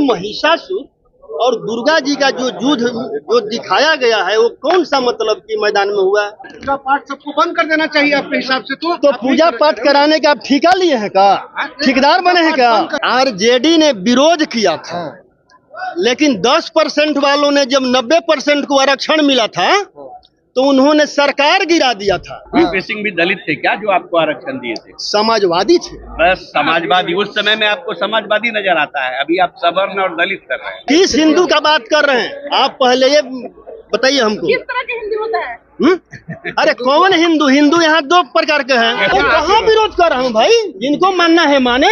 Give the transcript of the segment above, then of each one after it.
महिषासुर और दुर्गा जी का जो युद्ध जो दिखाया गया है वो कौन सा मतलब की मैदान में हुआ है? पूजा पाठ सबको बंद कर देना चाहिए आपके हिसाब से। तो पूजा पाठ कराने का आप ठेका लिए हैं का? ठेकेदार बने हैं क्या? आरजेडी ने विरोध किया था, लेकिन 10% वालों ने जब 90% को आरक्षण मिला था तो उन्होंने सरकार गिरा दिया था। वीपी सिंह भी दलित थे क्या जो आपको आरक्षण दिए थे? समाजवादी थे। बस समाजवादी, उस समय में आपको समाजवादी नजर आता है, अभी आप सवर्ण और दलित कर रहे हैं। किस हिंदू का बात कर रहे हैं आप? पहले ये बताइए हमको, किस तरह के हिंदू होता है? अरे कौन हिंदू? हिंदू यहाँ 2 प्रकार के हैं। तो कहाँ विरोध कर रहा हूँ भाई? जिनको मानना है माने,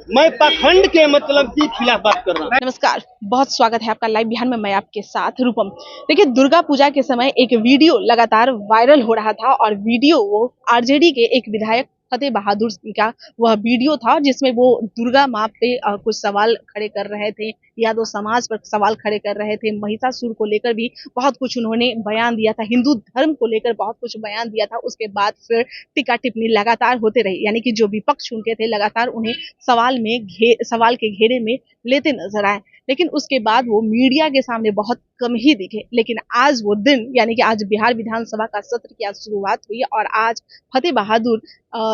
मैं पाखंड के मतलब की खिलाफ बात कर रहा हूँ। नमस्कार, बहुत स्वागत है आपका लाइव बिहार में। मैं आपके साथ रूपम। देखिए, दुर्गा पूजा के समय एक वीडियो लगातार वायरल हो रहा था और वीडियो वो आरजेडी के एक विधायक फतेह बहादुर सिंह का वह वीडियो था, जिसमें वो दुर्गा माँ पे कुछ सवाल खड़े कर रहे थे, यादव समाज पर सवाल खड़े कर रहे थे, महिषासुर को लेकर भी बहुत कुछ उन्होंने बयान दिया था, हिंदू धर्म को लेकर बहुत कुछ बयान दिया था। उसके बाद फिर टिक्का टिप्पणी लगातार होते रही, यानी कि जो विपक्ष उनके थे लगातार उन्हें सवाल के घेरे में लेते नजर आए। लेकिन उसके बाद वो मीडिया के सामने बहुत कम ही दिखे। लेकिन आज वो दिन, यानी कि आज बिहार विधानसभा का सत्र की आज शुरुआत हुई और आज फतेह बहादुर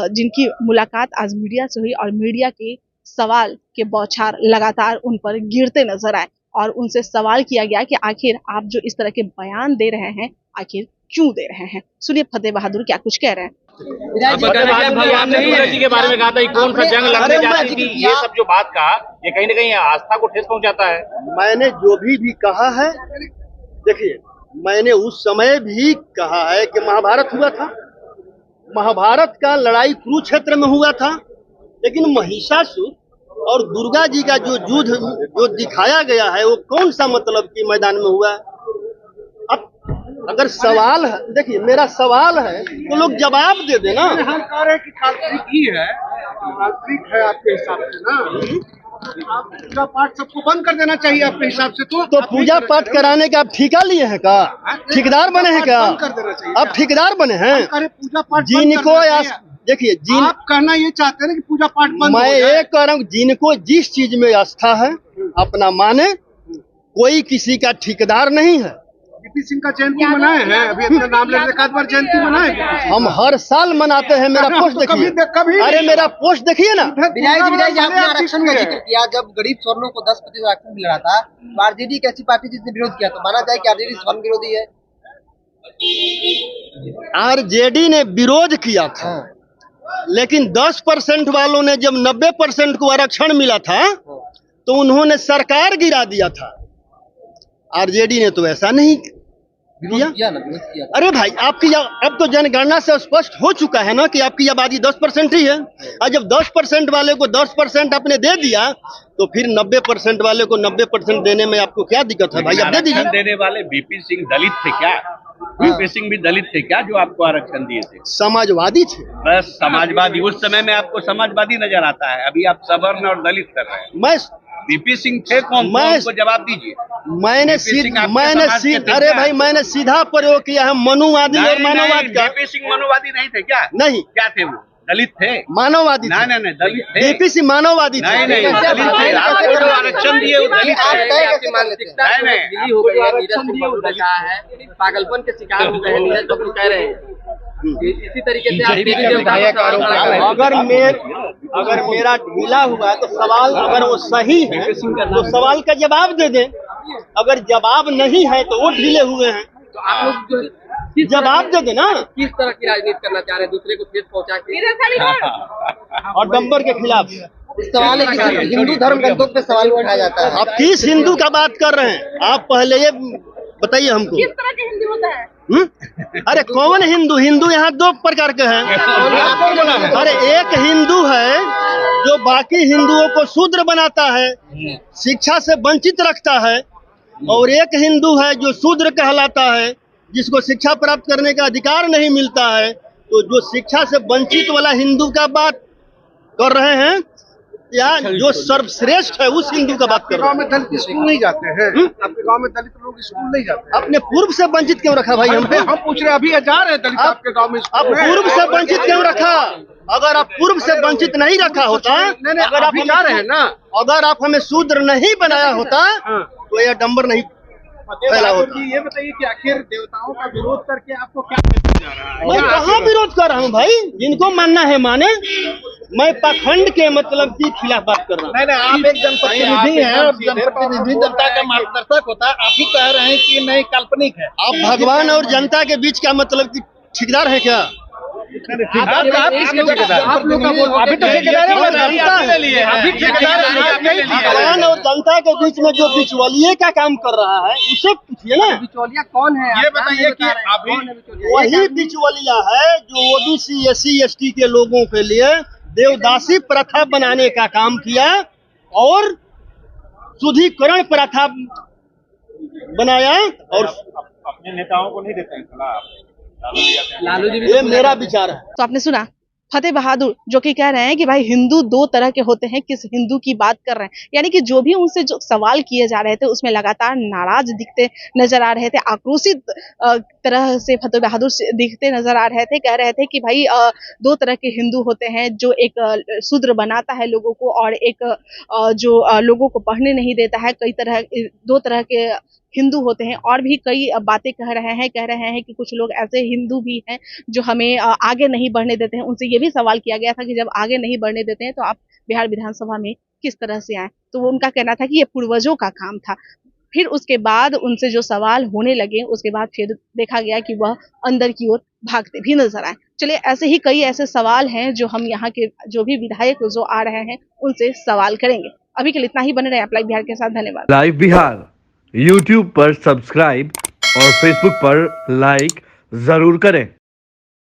जिनकी मुलाकात आज मीडिया से हुई और मीडिया के सवाल के बौछार लगातार उन पर गिरते नजर आए और उनसे सवाल किया गया कि आखिर आप जो इस तरह के बयान दे रहे हैं आखिर क्यों दे रहे हैं। सुनिए फतेह बहादुर क्या कुछ कह रहे हैं। भगवान ने दुर्गा जी के बारे में कहा था कौन सा जंग लड़ने जाती थी, ये सब जो बात कहा ये कहीं ना कहीं आस्था को ठेस पहुंचाता है। मैंने जो भी कहा है, देखिए मैंने उस समय भी कहा है कि महाभारत हुआ था, महाभारत का लड़ाई कुरुक्षेत्र में हुआ था, लेकिन महिषासुर और दुर्गा जी का जो युद्ध जो दिखाया गया है वो कौन सा मतलब की मैदान में हुआ है? अब अगर सवाल है, देखिए मेरा सवाल है तो लोग जवाब दे देना। हम कह रहे हैं कि काल्पनिक ही है, काल्पनिक है आपके हिसाब से ना। आप पूजा पाठ सबको बंद कर देना चाहिए आपके हिसाब से। तो पूजा पाठ कराने का आप ठेका लिए हैं का? ठेकेदार बने हैं क्या? कर देना चाहिए। आप ठेकेदार बने हैं? पूजा पाठ जिनको देखिए आप कहना ये चाहते हैं कि पूजा पाठ बंद मैं ये कह रहा हूँ, जिनको जिस चीज में आस्था है अपना माने, कोई किसी का ठेकेदार नहीं है। वीपी सिंह का जयंती मनाए हैं, अभी अपना नाम लेने के बाद जयंती मनाए। हम हर साल मनाते हैं। मेरा पोस्ट देखिए, अरे मेरा पोस्ट देखिए ना। विधायक जी आपने आरक्षण का जिक्र किया, जब गरीब स्वर्णों को 10% आरक्षण मिल रहा था तो आरजेडी एक ऐसी पार्टी जिसने विरोध किया, तो माना जाए कि आरजेडी स्वर्ण विरोधी है। आरजेडी ने विरोध किया था, लेकिन 10% वालों ने जब 90% को आरक्षण मिला था तो उन्होंने सरकार गिरा दिया था। आरजेडी ने तो ऐसा नहीं किया। अरे भाई, आपकी अब तो जनगणना से स्पष्ट हो चुका है ना कि आपकी आबादी 10% ही है, और जब 10% वाले को 10% आपने दे दिया तो फिर 90% वाले को 90% देने में आपको क्या दिक्कत है भाई? आप दे दीजिए। देने वाले वीपी सिंह दलित थे क्या? वीपी सिंह भी दलित थे क्या जो आपको आरक्षण दिए थे? समाजवादी थे। बस समाजवादी, उस समय में आपको समाजवादी नजर आता है, अभी आप सवर्ण और दलित कर रहे हैं। मैं वीपी सिंह थे कौन? को जवाब दीजिए। मैंने अरे भाई, मैंने सीधा प्रयोग किया है मनुवादी और मानववादी का। वीपी सिंह मनुवादी नहीं थे क्या? नहीं। क्या थे वो? दलित थे। मानववादी? नहीं, दलित थे। वीपी सिंह मानववादी थे। नहीं, दलित थे। आपको जो आरक्षण दिए वो दलित थे। पागलपन के शिकार हो गए हैं, नीरज बब्लू कह रहे हैं। इसी तरीके से अगर मेरा ढीला हुआ तो सवाल अगर वो सही है तो सवाल का जवाब दे दें, अगर जवाब नहीं है तो वो ढीले हुए हैं। तो आप लोग जवाब दे देना। किस तरह की राजनीति करना चाह रहे हैं? दूसरे को ठेस पहुंचा के और डंबर के खिलाफ सवाल है कि हिंदू धर्म ग्रंथों पे सवाल उठाया जाता है। आप किस हिंदू का बात कर रहे हैं? आप पहले ये बताइए हमको, किस तरह के हिंदू होता है? अरे कौन हिंदू? हिंदू यहाँ 2 प्रकार के हैं। अरे एक हिंदू है जो बाकी हिंदुओं को शूद्र बनाता है, शिक्षा से वंचित रखता है, और एक हिंदू है जो शूद्र कहलाता है, जिसको शिक्षा प्राप्त करने का अधिकार नहीं मिलता है। तो जो शिक्षा से वंचित वाला हिंदू का बात कर रहे हैं या जो सर्वश्रेष्ठ है उस हिंदू का बात कर रहे हैं? गाँव में दलित स्कूल नहीं जाते हैं। आपके गाँव में दलित लोग स्कूल नहीं जाते। आपने पूर्व से वंचित क्यों रखा भाई? हम पूछ रहे, अभी जा रहे हैं दलित आपके गाँव में। आप पूर्व से वंचित क्यों रखा? अगर आप पूर्व से वंचित नहीं रखा होता, नहीं, अगर आप अभी जा रहे हैं ना। अगर आप हमें शूद्र नहीं बनाया होता तो यह डंबर नहीं फैला होता। ये बताइए कि आखिर देवताओं का विरोध करके आपको क्या मैसेज जा रहा है? मैं कहाँ विरोध कर रहा हूँ भाई, जिनको मानना है माने। मैं पाखंड के मतलब की खिलाफ बात कर रहा हूँ। नहीं, आप एक जनप्रतिनिधि हैं और जनप्रतिनिधि जनता का मार्गदर्शक होता है। आप ही कह रहे हैं कि नहीं, काल्पनिक है। आप भगवान और जनता के बीच का मतलब की ठेकेदार है क्या? आप लोग का वोट अभी तो ठेकेदार भगवान और जनता के बीच में जो बिचौलिए का काम कर रहा है उसे पूछिए ना। बिचौलिया कौन है? ये बताइए कि अभी वही बिचौलिया है जो ओबीसी SC ST के लोगों के लिए देवदासी प्रथा बनाने का काम किया और शुद्धिकरण प्रथा बनाया। और अपने नेताओं को नहीं देते हैं सलाह। लालू जी ये मेरा विचार है। तो आपने सुना फतेह बहादुर जो कि कह रहे हैं कि भाई हिंदू दो तरह के होते हैं, किस हिंदू की बात कर रहे हैं। यानी कि जो भी उनसे जो सवाल किए जा रहे थे उसमें लगातार नाराज दिखते नजर आ रहे थे, आक्रोशित तरह से फतेह बहादुर दिखते नजर आ रहे थे। कह रहे थे कि भाई दो तरह के हिंदू होते हैं, जो एक शूद्र बनाता है लोगों को और एक जो लोगों को पढ़ने नहीं देता है। कई तरह दो तरह के हिंदू होते हैं और भी कई बातें कह रहे हैं कि कुछ लोग ऐसे हिंदू भी हैं जो हमें आगे नहीं बढ़ने देते हैं। उनसे ये भी सवाल किया गया था कि जब आगे नहीं बढ़ने देते हैं तो आप बिहार विधानसभा में किस तरह से आए, तो वो उनका कहना था कि ये पूर्वजों का काम था। फिर उसके बाद उनसे जो सवाल होने लगे उसके बाद फिर देखा गया कि वह अंदर की ओर भागते भी नजर आए। चलिए ऐसे ही कई ऐसे सवाल हैं जो हम यहाँ के जो भी विधायक जो आ रहे हैं उनसे सवाल करेंगे। अभी के लिए इतना ही, बने रहे आप लाइव बिहार के साथ। धन्यवाद। लाइव बिहार YouTube पर सब्सक्राइब और Facebook पर लाइक जरूर करें।